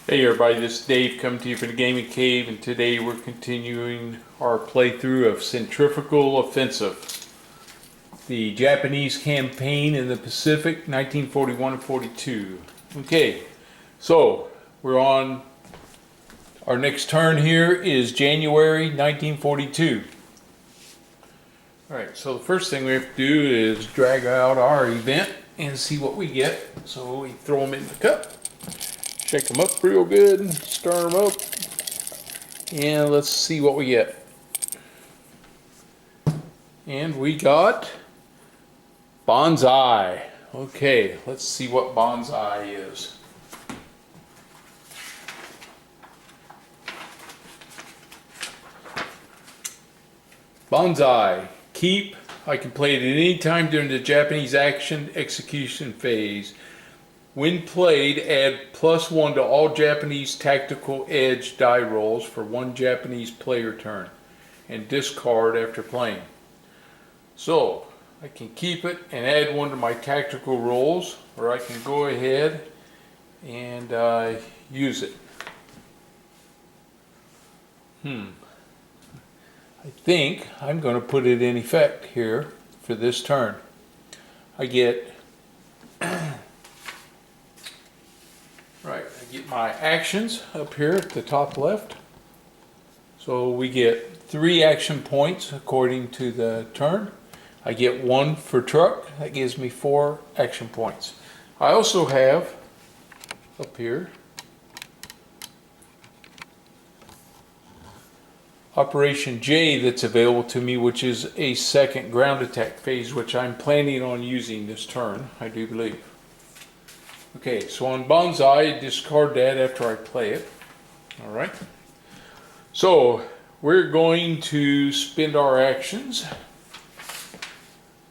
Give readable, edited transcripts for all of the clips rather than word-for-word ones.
Hey everybody, this is Dave coming to you from the Gaming Cave, and today we're continuing our playthrough of Centrifugal Offensive, the Japanese campaign in the Pacific, 1941 and 42. Okay, so we're on our next turn here is January 1942. Alright, so the first thing we have to do is drag out our event and see what we get. So we throw them in the cup. Shake them up real good, stir them up, and let's see what we get. And we got Bonsai. Okay, let's see what Bonsai is. Bonsai. Keep. I can play it at any time during the Japanese action execution phase. When played, add +1 to all Japanese tactical edge die rolls for one Japanese player turn, and discard after playing. So, I can keep it and add 1 to my tactical rolls, or I can go ahead and use it. I think I'm going to put it in effect here for this turn. I get I get my actions up here at the top left. So we get 3 action points according to the turn. I get 1 for truck. That gives me 4 action points. I also have up here Operation J that's available to me, which is a second ground attack phase, which I'm planning on using this turn, I do believe. Okay, so on Bonsai, discard that after I play it. Alright. So, we're going to spend our actions.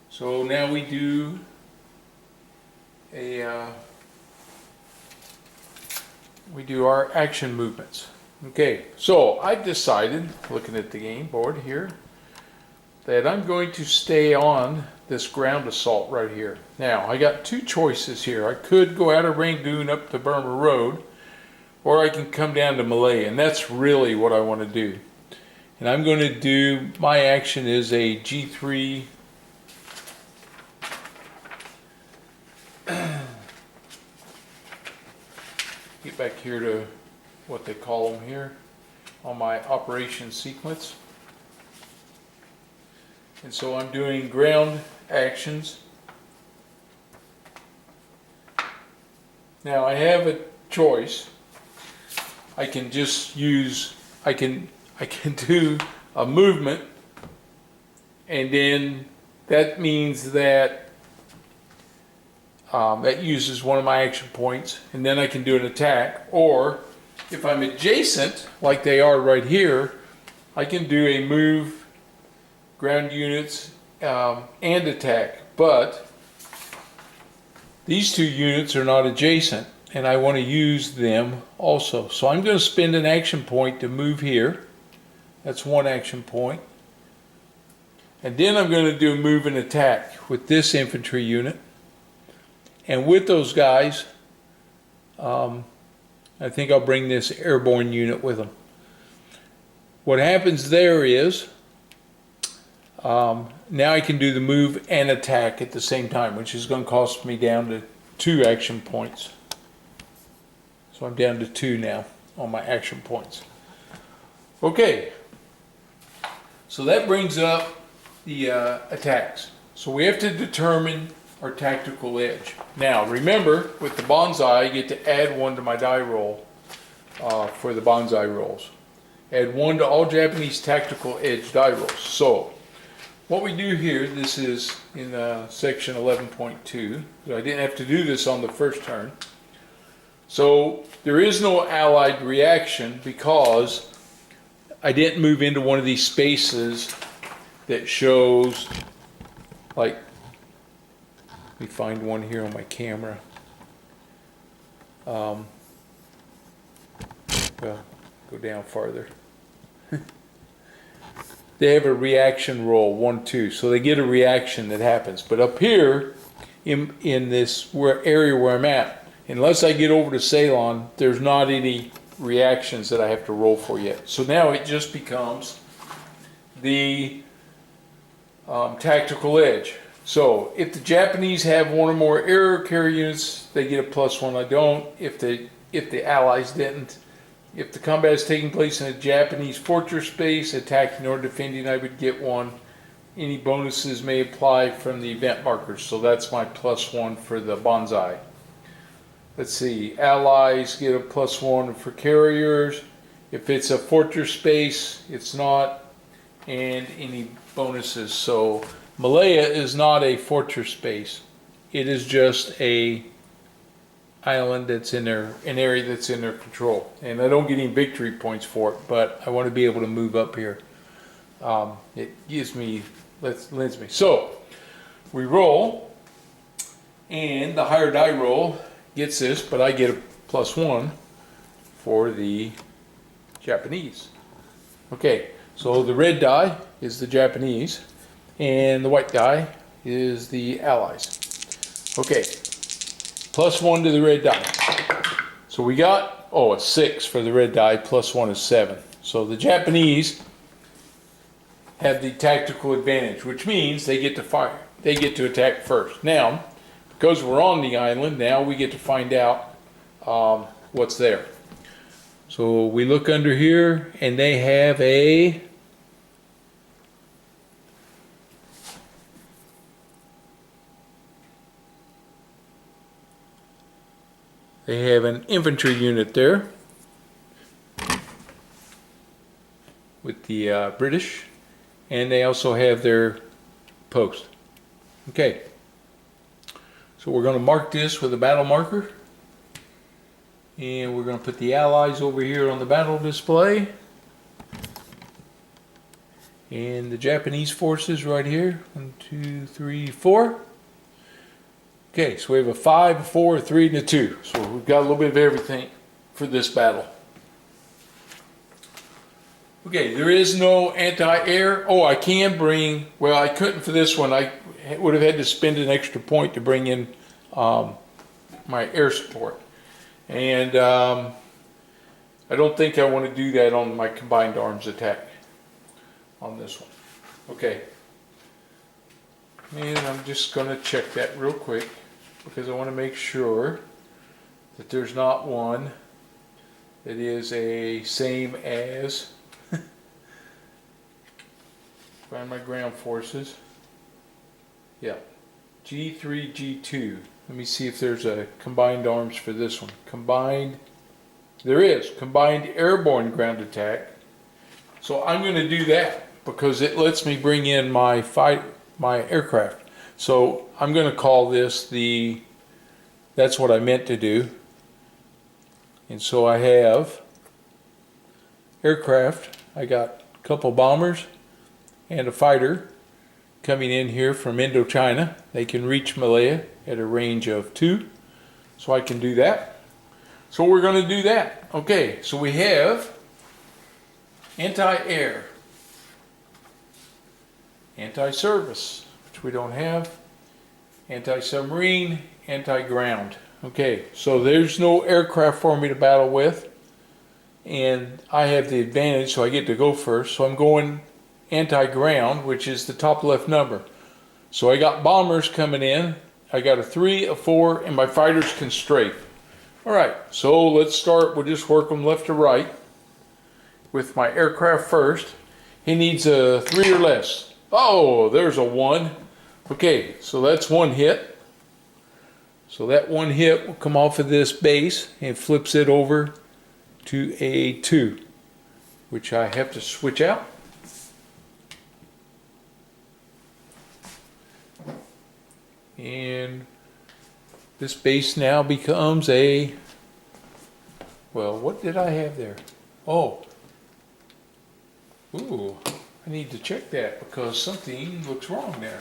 So now we do our action movements. Okay, so I've decided, looking at the game board here, that I'm going to stay on this ground assault right here. Now, I got 2 choices here. I could go out of Rangoon up to Burma Road, or I can come down to Malaya, and that's really what I want to do. And I'm going to do, my action is a G3 get back here to what they call them here on my operation sequence. And so I'm doing ground actions. Now I have a choice. I can just use, I can do a movement, and then that means that that uses 1 of my action points, and then I can do an attack. Or if I'm adjacent, like they are right here, I can do a move, ground units, and attack. But these 2 units are not adjacent, and I want to use them also. So I'm going to spend an action point to move here. That's 1 action point. And then I'm going to do a move and attack with this infantry unit. And with those guys, I think I'll bring this airborne unit with them. What happens there is, now I can do the move and attack at the same time, which is going to cost me down to 2 action points. So I'm down to 2 now on my action points. Okay, so that brings up the attacks. So we have to determine our tactical edge. Now remember, with the Bonsai, I get to add 1 to my die roll for the Bonsai rolls. Add 1 to all Japanese tactical edge die rolls. So what we do here, this is in section 11.2. I didn't have to do this on the first turn. So there is no allied reaction because I didn't move into one of these spaces that shows, like, let me find one here on my camera. Well, go down farther. They have a reaction roll, 1, 2, so they get a reaction that happens. But up here, in this area where I'm at, unless I get over to Ceylon, there's not any reactions that I have to roll for yet. So now it just becomes the tactical edge. So if the Japanese have one or more air carrier units, they get a +1. I don't. If the Allies didn't. If the combat is taking place in a Japanese fortress base, attacking or defending, I would get 1. Any bonuses may apply from the event markers. So that's my +1 for the Banzai. Let's see, Allies get a +1 for carriers. If it's a fortress base, it's not. And any bonuses. So Malaya is not a fortress base. It is just a island that's in their, an area that's in their control. And I don't get any victory points for it, but I want to be able to move up here. It gives me, lends me. So we roll, and the higher die roll gets this, but I get a +1 for the Japanese. Okay, so the red die is the Japanese, and the white die is the Allies. Okay, +1 to the red die. So we got, oh, a 6 for the red die, +1 is 7. So the Japanese have the tactical advantage, which means they get to fire. They get to attack first. Now, because we're on the island, now we get to find out what's there. So we look under here, and they have a an infantry unit there with the British, and they also have their post. Okay, so we're going to mark this with a battle marker, and we're going to put the Allies over here on the battle display, and the Japanese forces right here. 1, 2, 3, 4. Okay, so we have a 5, a 4, a 3, and a 2. So we've got a little bit of everything for this battle. Okay, there is no anti-air. Oh, I can bring, well, I couldn't for this one. I would have had to spend an extra point to bring in my air support. And I don't think I want to do that on my combined arms attack on this one. Okay. And I'm just going to check that real quick because I want to make sure that there's not one that is a same as find my ground forces. Yeah, G3, G2. Let me see if there's a combined arms for this one. Combined, there is combined airborne ground attack. So I'm going to do that because it lets me bring in my aircraft. So I'm going to call this the, that's what I meant to do. And so I have aircraft. I got a couple bombers and a fighter coming in here from Indochina. They can reach Malaya at a range of 2. So I can do that. So we're going to do that. Okay, so we have anti-air, anti-surface, which we don't have, anti-submarine, anti-ground. Okay, so there's no aircraft for me to battle with, and I have the advantage, so I get to go first. So I'm going anti-ground, which is the top left number. So I got bombers coming in. I got a 3, a 4, and my fighters can strafe. All right, so let's start. We'll just work them left to right with my aircraft first. He needs a 3 or less. Oh, there's a 1. Okay, so that's 1 hit. So that 1 hit will come off of this base and flips it over to a 2, which I have to switch out. And this base now becomes a, well, what did I have there? Oh, ooh, I need to check that because something looks wrong there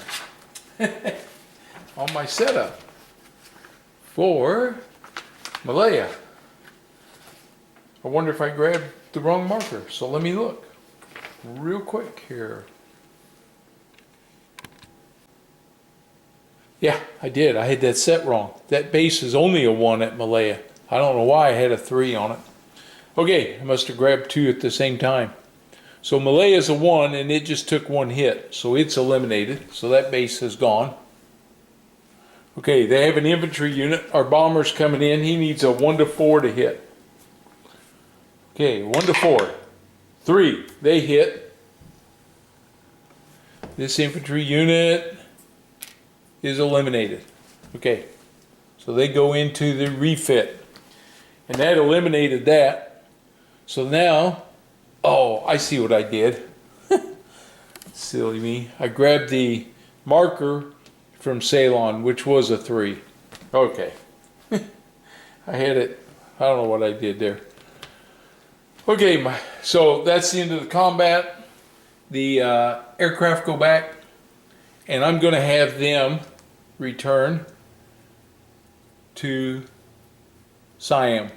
on my setup for Malaya. I wonder if I grabbed the wrong marker, so let me look real quick here. Yeah, I did. I had that set wrong. That base is only a 1 at Malaya. I don't know why I had a 3 on it. Okay, I must have grabbed 2 at the same time. So Malaya's a 1 and it just took 1 hit. So it's eliminated. So that base is gone. Okay, they have an infantry unit. Our bomber's coming in. He needs a 1 to 4 to hit. Okay, 1 to 4. 3, they hit. This infantry unit is eliminated. Okay, so they go into the refit. And that eliminated that. So now, oh, I see what I did. Silly me. I grabbed the marker from Ceylon, which was a 3. Okay. I had it. I don't know what I did there. Okay, so that's the end of the combat. The aircraft go back, and I'm going to have them return to Siam.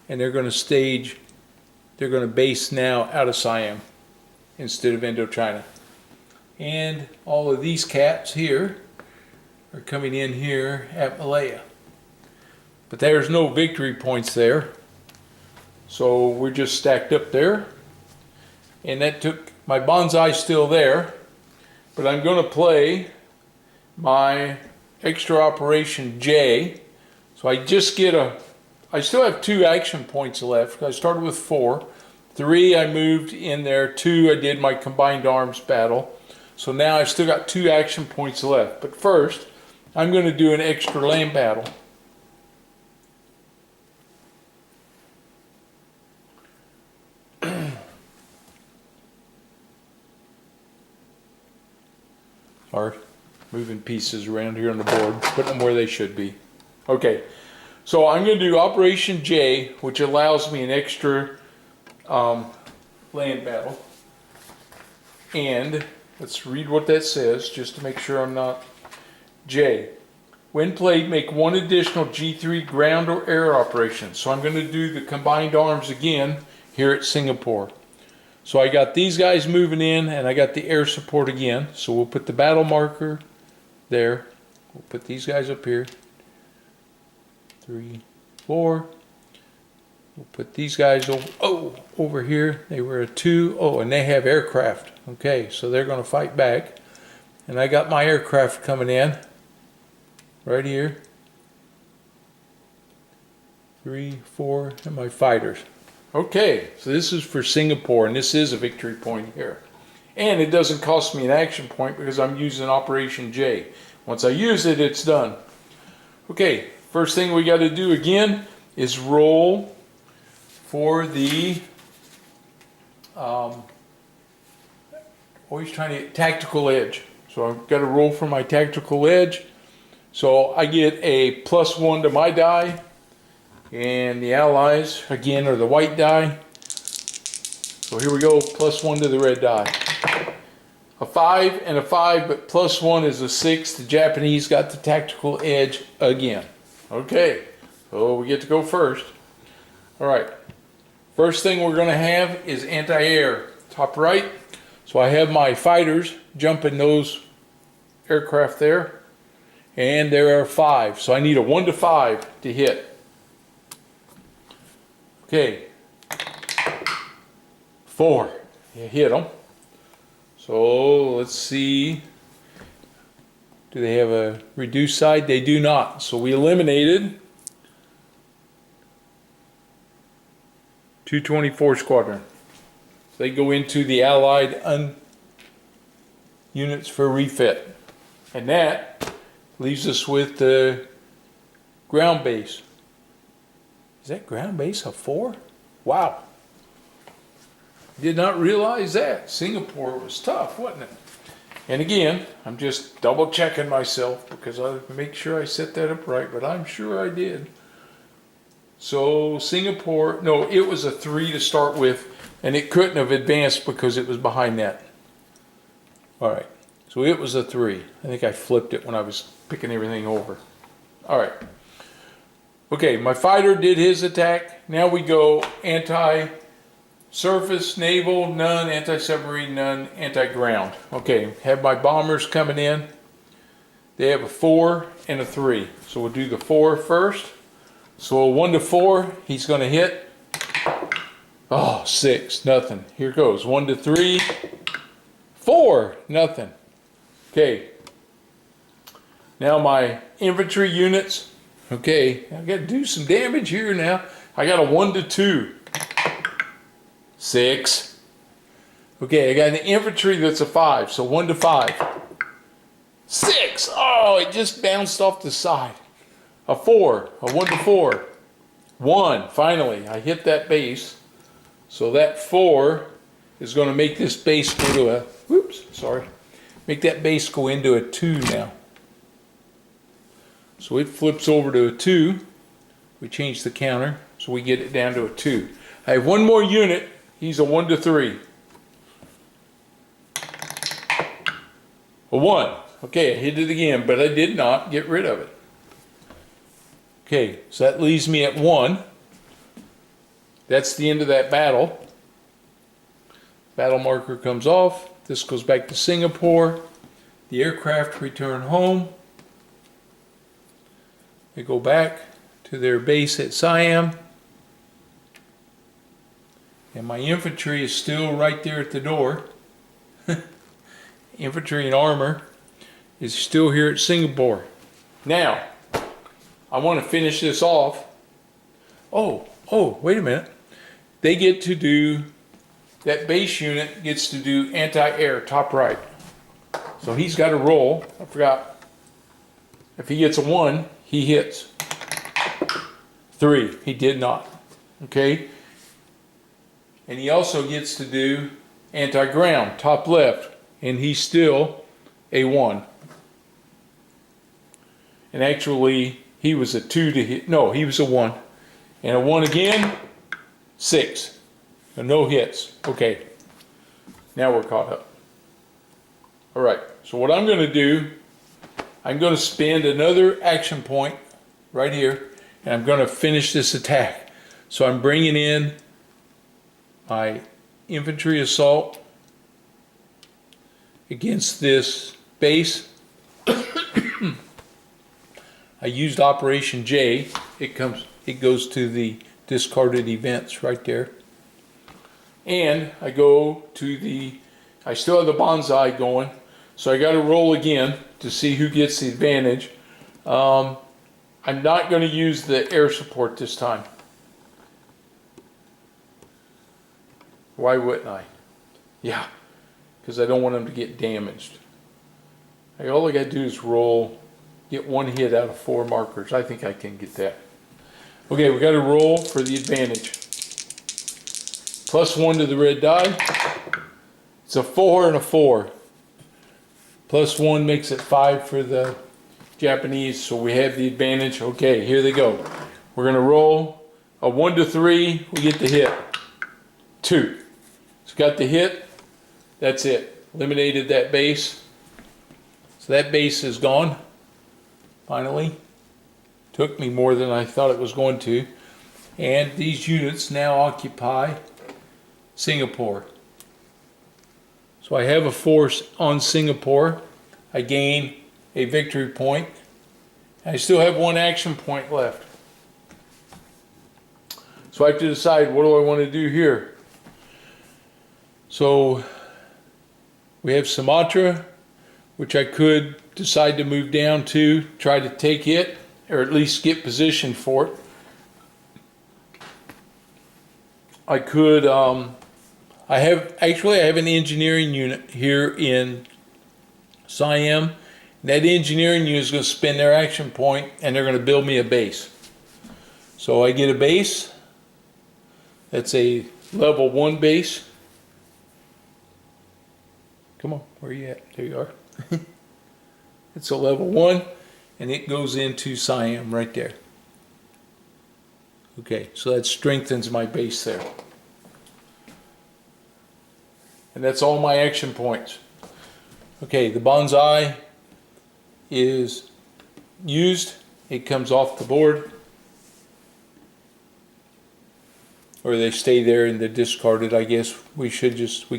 And they're going to stage, they're going to base now out of Siam instead of Indochina. And all of these cats here are coming in here at Malaya. But there's no victory points there. So we're just stacked up there. And that took, my bonsai's still there. But I'm going to play my extra operation J. So I just get I still have 2 action points left. I started with 4. 3 I moved in there. 2 I did my combined arms battle. So now I've still got 2 action points left. But first, I'm going to do an extra land battle. Or moving pieces around here on the board, putting them where they should be. Okay, so I'm going to do Operation J, which allows me an extra land battle. And let's read what that says, just to make sure I'm not. J. When played, make 1 additional G3 ground or air operation. So I'm going to do the combined arms again here at Singapore. So I got these guys moving in, and I got the air support again. So we'll put the battle marker there. We'll put these guys up here. 3, 4. We'll put these guys over here. They were a 2. Oh, and they have aircraft. Okay, so they're going to fight back. And I got my aircraft coming in right here. 3, 4, and my fighters. Okay, so this is for Singapore, and this is a victory point here. And it doesn't cost me an action point because I'm using Operation J. Once I use it, it's done. Okay, first thing we got to do again is roll for the always trying to get tactical edge. So I've got to roll for my tactical edge. So I get a +1 to my die. And the allies, again, are the white die. So here we go, +1 to the red die. A 5 and a 5, but +1 is a 6. The Japanese got the tactical edge again. Okay, so we get to go first. All right, first thing we're going to have is anti-air. Top right. So I have my fighters jumping those aircraft there. And there are 5. So I need a 1 to 5 to hit. Okay, 4, you hit them. So let's see, do they have a reduced side? They do not, so we eliminated 224 Squadron. So they go into the Allied units for refit. And that leaves us with the ground base. Is that ground base a 4? Wow. Did not realize that. Singapore was tough, wasn't it? And again, I'm just double checking myself because I make sure I set that up right, but I'm sure I did. So Singapore, no, it was a 3 to start with, and it couldn't have advanced because it was behind that. All right, so it was a 3. I think I flipped it when I was picking everything over. All right. Okay, my fighter did his attack. Now we go anti-surface, naval, none, anti-submarine, none, anti-ground. Okay, have my bombers coming in. They have a 4 and a 3. So we'll do the 4 first. So a 1 to 4, he's going to hit. Oh, 6, nothing. Here goes. 1 to 3, 4, nothing. Okay. Now my infantry units. Okay, I got to do some damage here now. I got a 1 to 2, 6. Okay, I got an infantry that's a 5, so 1 to 5, 6. Oh, it just bounced off the side. A 4, a 1 to 4, 1. Finally, I hit that base. So that 4 is going to make this base go to a, whoops, sorry. Make that base go into a 2 now. So it flips over to a 2. We change the counter, so we get it down to a 2. I have one more unit. He's a 1 to 3. A 1. Okay, I hit it again, but I did not get rid of it. Okay, so that leaves me at 1. That's the end of that battle. Battle marker comes off. This goes back to Singapore. The aircraft return home. They go back to their base at Siam. And my infantry is still right there at the door. Infantry and armor is still here at Singapore. Now, I want to finish this off. Oh, wait a minute. They get to do, that base unit gets to do anti-air, top right. So he's got to roll. I forgot. If he gets a 1, he hits. 3, he did not. Okay? And he also gets to do anti-ground, top left. And he's still a 1. And actually, he was a 2 to hit. No, he was a 1. And a 1 again, 6. No hits. Okay. Now we're caught up. All right. So what I'm going to do, I'm going to spend another action point right here. And I'm going to finish this attack. So I'm bringing in my infantry assault against this base. I used Operation J. It goes to the discarded events right there. And I go to the, I still have the bonsai going, so I got to roll again to see who gets the advantage. I'm not going to use the air support this time. Why wouldn't I? Yeah, because I don't want them to get damaged. All I got to do is roll, get 1 hit out of 4 markers. I think I can get that. Okay, we got to roll for the advantage. +1 to the red die. It's a 4 and a 4. +1 makes it 5 for the Japanese, so we have the advantage. Okay, here they go. We're going to roll a 1 to 3. We get the hit. 2. It's got the hit. That's it. Eliminated that base. So that base is gone. Finally. Took me more than I thought it was going to. And these units now occupy Singapore. So I have a force on Singapore. I gain a victory point. I still have 1 action point left. So I have to decide, what do I want to do here? So we have Sumatra, which I could decide to move down to, try to take it, or at least get positioned for it. I could, I have an engineering unit here in Siam. That engineering unit is going to spend their action point and they're going to build me a base. So I get a base. That's a level 1 base. Come on, where are you at? There you are. It's a level 1 and it goes into Siam right there. Okay, so that strengthens my base there. And that's all my action points. Okay, the bonsai is used. It comes off the board. Or they stay there in the discarded. I guess we could just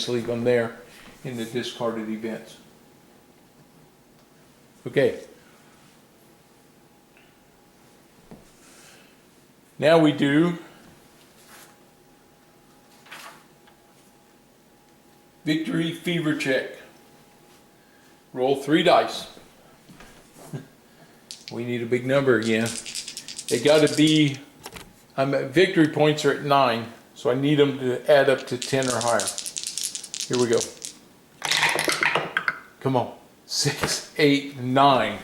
leave them there in the discarded events. Okay. Now we do victory fever check. Roll 3 dice. We need a big number again. They got to be, victory points are at 9, so I need them to add up to 10 or higher. Here we go. Come on. 6, 8, 9.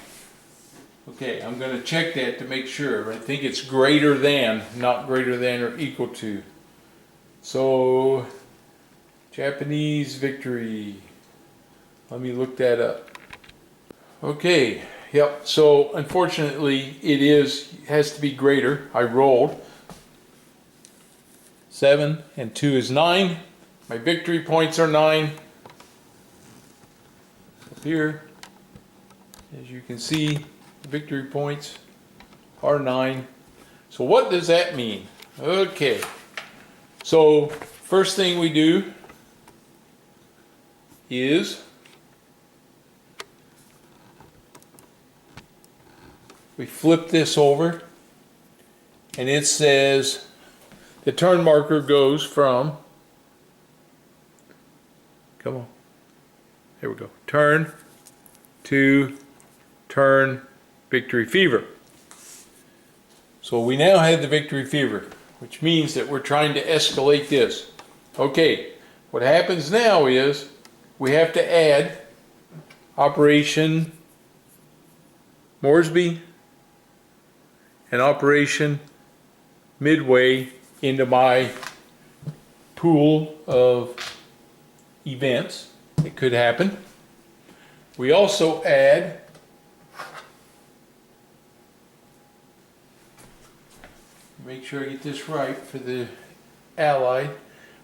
Okay, I'm going to check that to make sure. I think it's greater than, not greater than or equal to. So, Japanese victory. Let me look that up. Okay, yep, so unfortunately it has to be greater. I rolled. 7 and 2 is 9. My victory points are 9. Up here, as you can see, victory points are 9. So what does that mean? Okay, so first thing we do is we flip this over, and it says the turn marker goes from, come on, there we go, turn to turn victory fever. So we now have the victory fever, which means that we're trying to escalate this. Okay, what happens now is we have to add Operation Moresby and Operation Midway into my pool of events that could happen. We also add make sure I get this right for the Allied.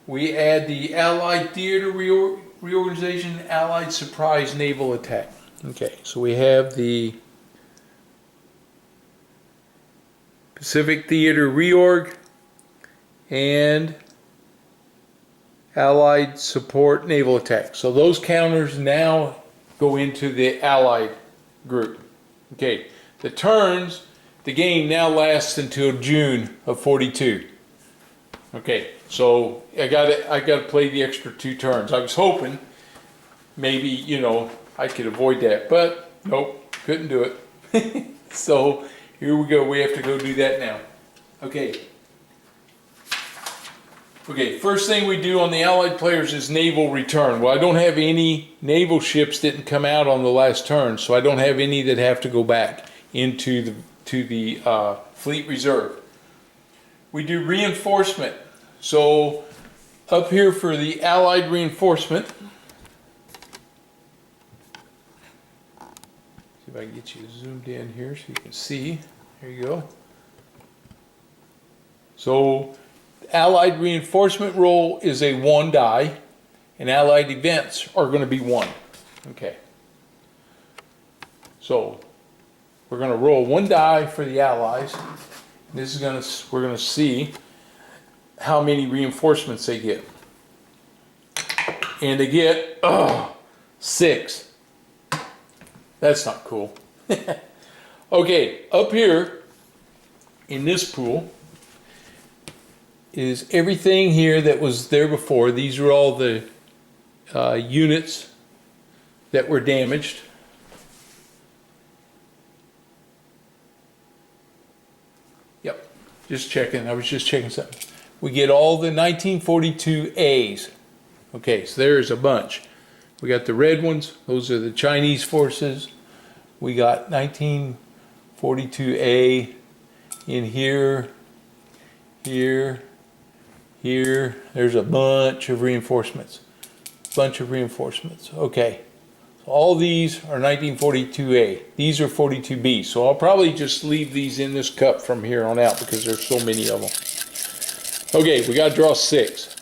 We add the Allied Theater Reorganization, Allied Surprise Naval Attack. Okay, so we have the Pacific Theater Reorg and Allied Support Naval Attack. So those counters now go into the Allied group. Okay, the turns, the game now lasts until June of 42. Okay, so I gotta play the extra 2 turns. I was hoping maybe, you know, I could avoid that, but nope, couldn't do it. So here we go, we have to go do that now. Okay. Okay, first thing we do on the Allied players is naval return. Well, I don't have any naval ships didn't come out on the last turn, so I don't have any that have to go back into the fleet reserve. We do reinforcement. So up here for the Allied reinforcement, see if I can get you zoomed in here so you can see. There you go. So Allied reinforcement roll is a 1 die, and Allied events are going to be 1. Okay. So we're going to roll 1 die for the Allies. This is we're going to see how many reinforcements they get. And they get 6. That's not cool. Okay, up here in this pool is everything here that was there before. These are all the units that were damaged. Yep, just checking. I was just checking something. We get all the 1942 A's. Okay, so there's a bunch. We got the red ones. Those are the Chinese forces. We got 1942A in here, here, here. There's a bunch of reinforcements. Okay. So all these are 1942A. These are 42B. So I'll probably just leave these in this cup from here on out because there's so many of them. Okay, we got to draw 6.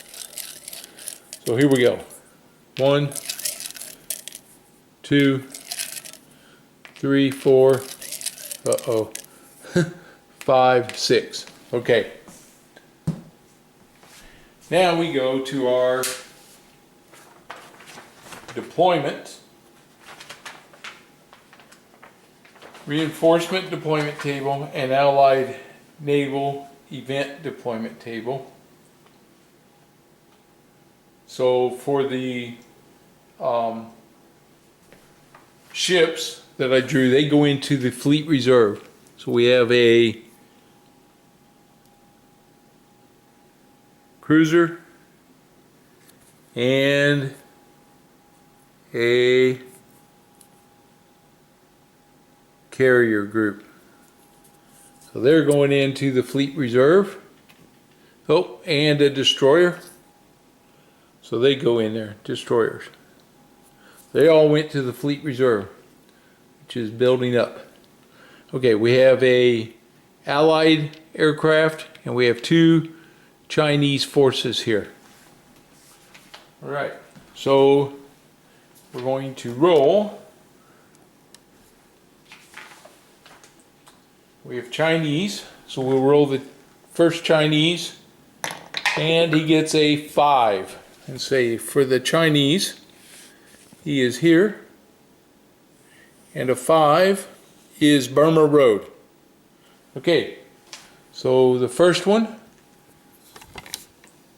So here we go. 1, 2, 3, 4, 5, 6. Okay. Now we go to our deployment. Reinforcement deployment table and Allied Naval Event Deployment Table. So for the ships that I drew, they go into the Fleet Reserve. So we have a cruiser and a carrier group. So they're going into the Fleet Reserve. Oh, and a destroyer. So they go in there, destroyers. They all went to the Fleet Reserve, which is building up. Okay, we have a Allied aircraft and we have 2 Chinese forces here. All right, so we're going to roll. We have Chinese, so we'll roll the first Chinese, and he gets a 5. And say for the Chinese, he is here, and a 5 is Burma Road. Okay, so the first one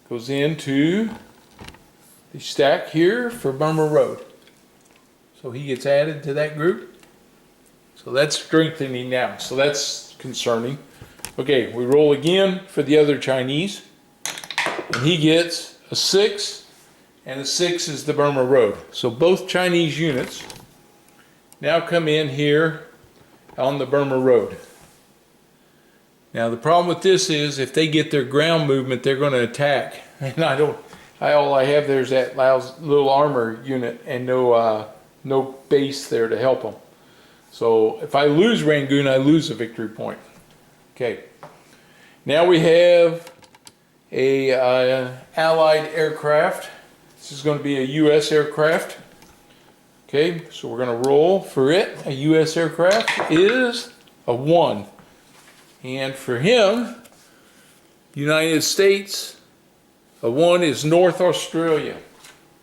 goes into the stack here for Burma Road. So he gets added to that group. So that's strengthening now. So that's concerning. Okay, we roll again for the other Chinese. And he gets a 6. And a 6 is the Burma Road. So both Chinese units now come in here on the Burma Road. Now the problem with this is if they get their ground movement, they're going to attack. And all I have there is that little armor unit and no base there to help them. So if I lose Rangoon, I lose a victory point. Okay. Now we have a Allied aircraft. This is going to be a U.S. aircraft. Okay, so we're going to roll for it. A U.S. aircraft is a 1. And for him, United States, a 1 is North Australia.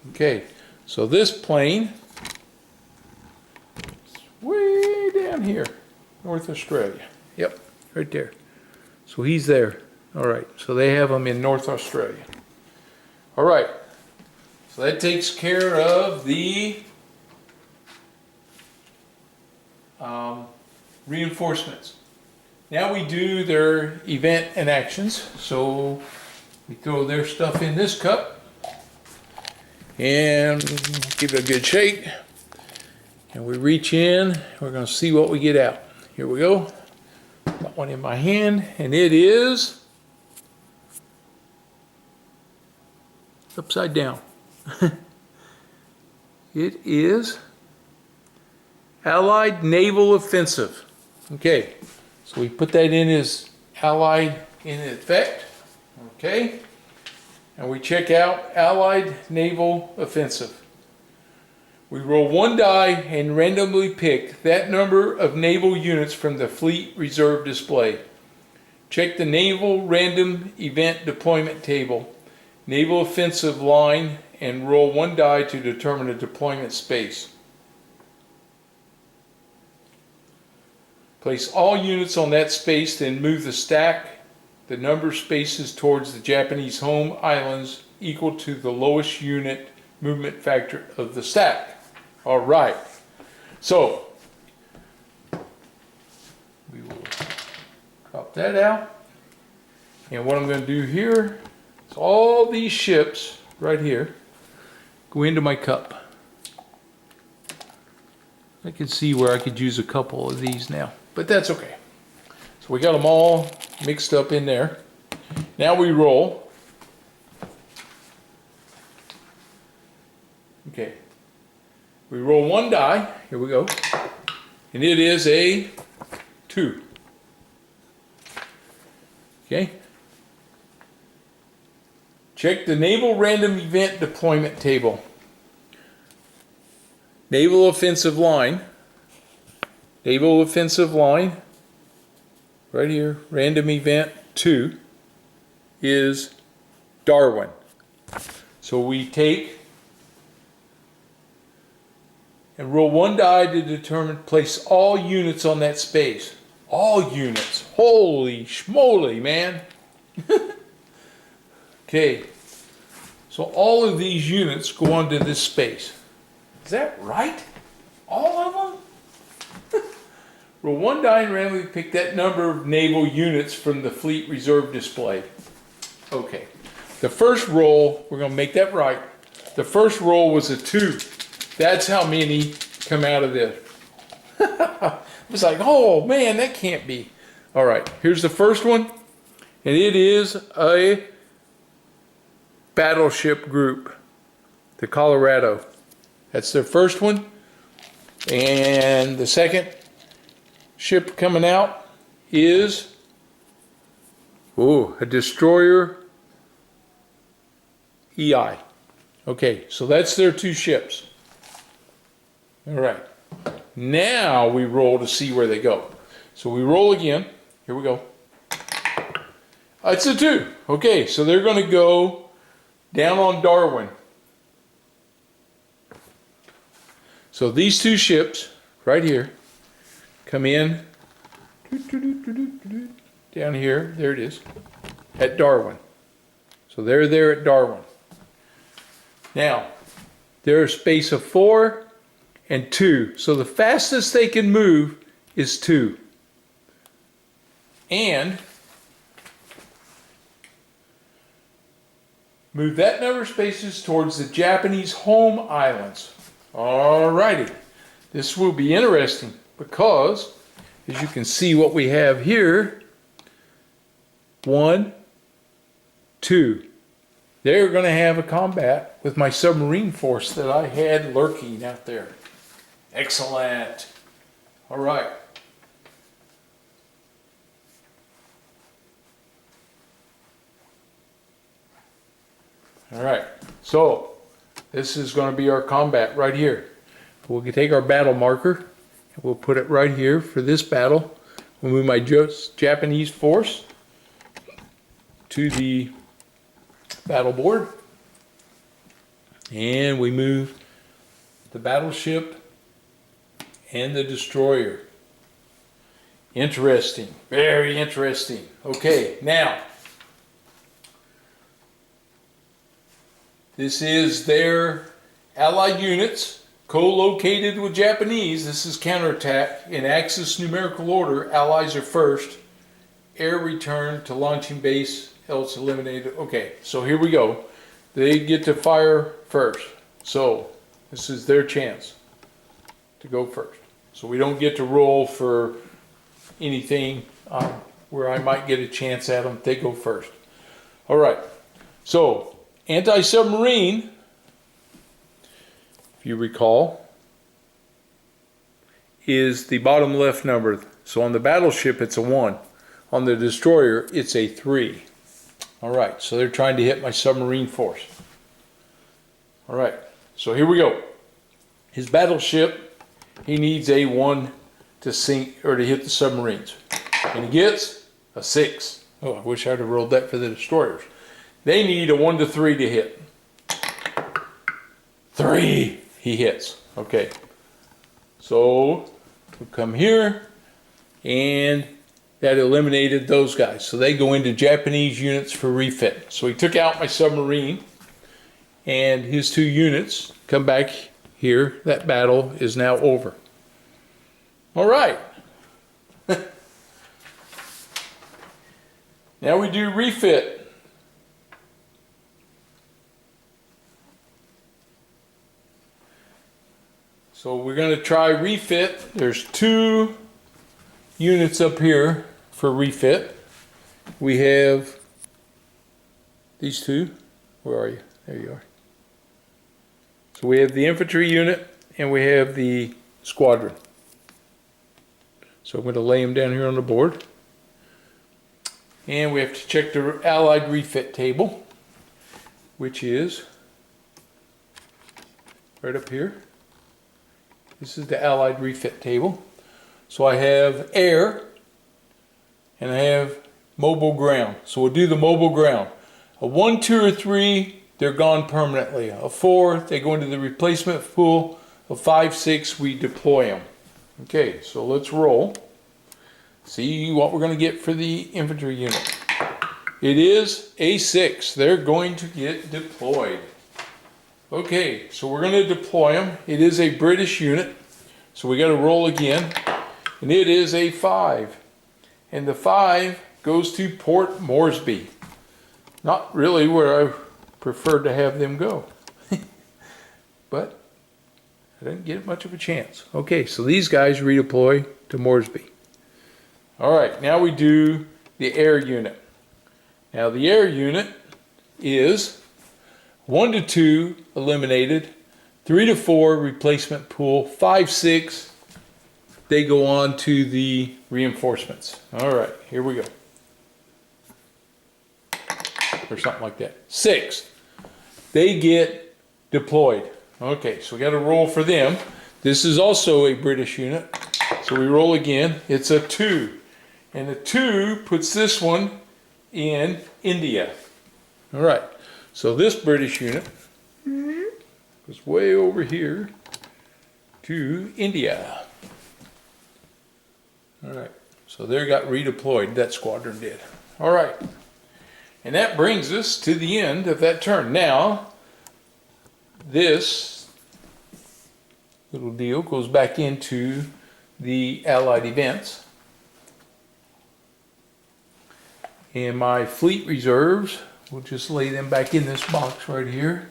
Okay, so this plane is way down here, North Australia. Yep, right there. So he's there. All right, so they have him in North Australia. All right. So that takes care of the reinforcements. Now we do their event and actions. So we throw their stuff in this cup and give it a good shake. And we reach in. We're going to see what we get out. Here we go. Got one in my hand, and it is upside down. It is Allied Naval Offensive. Okay, so we put that in as Allied in effect. Okay, and we check out Allied Naval Offensive. We roll 1 die and randomly pick that number of naval units from the Fleet Reserve display. Check the Naval Random Event Deployment Table, Naval Offensive line, and roll 1 die to determine a deployment space. Place all units on that space, then move the stack, the number of spaces towards the Japanese home islands equal to the lowest unit movement factor of the stack. All right. So, we will drop that out. And what I'm going to do here is all these ships right here go into my cup. I can see where I could use a couple of these now, but that's okay. So we got them all mixed up in there. Now we roll. Okay. We roll 1 die. Here we go. And it is a 2. Okay. Check the Naval Random Event Deployment Table. Naval Offensive Line. Naval Offensive Line. Right here. Random Event 2 is Darwin. So we take and roll one die to determine, place all units on that space. All units. Holy schmoly, man. Okay. So all of these units go onto this space. Is that right? All of them? Roll one die and randomly pick that number of naval units from the fleet reserve display. Okay. The first roll, we're going to make that right. The first roll was a 2. That's how many come out of this. I was like, oh man, that can't be. All right, here's the first one. And it is a battleship group, the Colorado. That's their first one. And the second ship coming out is a destroyer EI. Okay, so that's their 2 ships. All right. Now we roll to see where they go. So we roll again. Here we go. It's a 2. Okay, so they're going to go down on Darwin. So these 2 ships right here come in down here. There it is at Darwin. So they're there at Darwin. Now they're a space of 4 and 2. So the fastest they can move is 2. And move that number of spaces towards the Japanese home islands. Alrighty. This will be interesting because, as you can see what we have here, 1, 2. They're going to have a combat with my submarine force that I had lurking out there. Excellent. All right. All right. So this is going to be our combat right here. We'll take our battle marker and we'll put it right here for this battle. We'll move my Japanese force to the battle board, and we move the battleship and the destroyer. Interesting, very interesting. Okay, now this is their Allied units co-located with Japanese. This is counterattack in Axis numerical order. Allies are first. Air return to launching base, else eliminated. Okay, so here we go. They get to fire first. So this is their chance to go first. So we don't get to roll for anything where I might get a chance at them. They go first. All right. So anti-submarine, if you recall, is the bottom left number. So on the battleship, it's a 1. On the destroyer, it's a 3. All right, so they're trying to hit my submarine force. All right, so here we go. His battleship, he needs a 1 to sink or to hit the submarines. And he gets a 6. Oh, I wish I'd have rolled that for the destroyers. They need a 1 to 3 to hit. 3, he hits. Okay, so we'll come here, and that eliminated those guys. So they go into Japanese units for refit. So he took out my submarine, and his 2 units come back here. That battle is now over. All right. Now we do refit. So we're going to try refit. There's 2 units up here for refit. We have these 2. Where are you? There you are. So we have the infantry unit and we have the squadron. So I'm going to lay them down here on the board. And we have to check the Allied refit table, which is right up here. This is the Allied refit table. So I have air and I have mobile ground. So we'll do the mobile ground. A 1, 2, or 3, they're gone permanently. A 4, they go into the replacement pool. of 5-6, we deploy them. Okay, so let's roll. See what we're going to get for the infantry unit. It is a 6. They're going to get deployed. Okay, so we're going to deploy them. It is a British unit, so we got to roll again. And it is a 5. And the 5 goes to Port Moresby. Not really where I preferred to have them go. But I didn't get much of a chance. Okay, so these guys redeploy to Moresby. Alright, now we do the air unit. Now the air unit is 1 to 2 eliminated, 3 to 4 replacement pool, 5-6 they go on to the reinforcements. Alright, here we go. Or something like that. 6 they get deployed. Okay, so we got to roll for them. This is also a British unit. So we roll again. It's a 2. And the 2 puts this one in India. All right, so this British unit goes way over here to India. All right, so they got redeployed, that squadron did. All right, and that brings us to the end of that turn. Now, this little deal goes back into the Allied events. And my fleet reserves, we'll just lay them back in this box right here,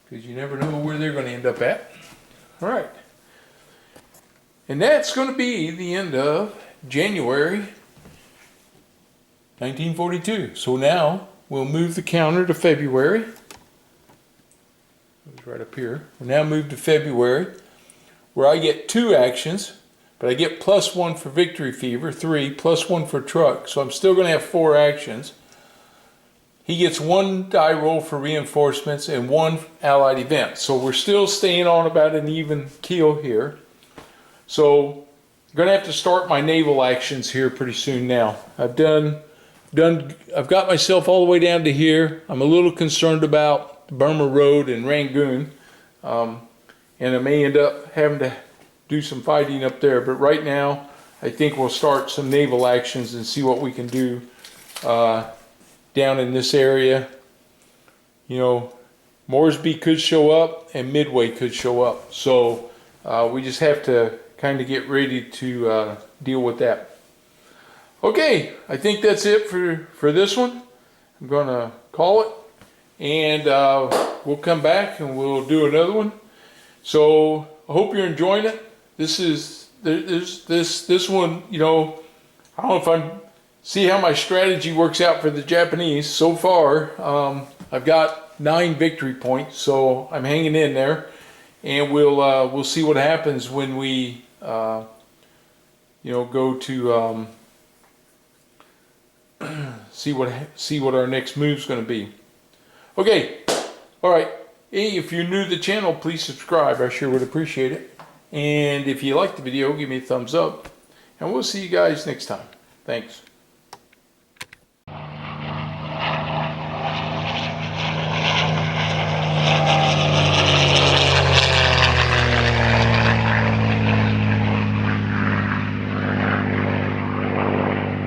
because you never know where they're going to end up at. All right. And that's going to be the end of January 1942. So now we'll move the counter to February. It's right up here. We'll now move to February, where I get 2 actions. But I get +1 for Victory Fever, 3, +1 for Truck. So I'm still going to have 4 actions. He gets 1 die roll for reinforcements and 1 Allied event. So we're still staying on about an even keel here. So I'm going to have to start my naval actions here pretty soon now. I've got myself all the way down to here. I'm a little concerned about the Burma Road and Rangoon. And I may end up having to do some fighting up there, but right now I think we'll start some naval actions and see what we can do down in this area. You know, Moresby could show up and Midway could show up, so we just have to kind of get ready to deal with that. Okay, I think that's it for this one. I'm gonna call it, and we'll come back and we'll do another one. So I hope you're enjoying it. This one, you know, I don't know if I'm, see how my strategy works out for the Japanese. So far, I've got 9 victory points, so I'm hanging in there, and we'll see what happens when we, you know, go to see what our next move's going to be. Okay, all right. Hey, if you're new to the channel, please subscribe. I sure would appreciate it. And if you liked the video, give me a thumbs up. And we'll see you guys next time. Thanks.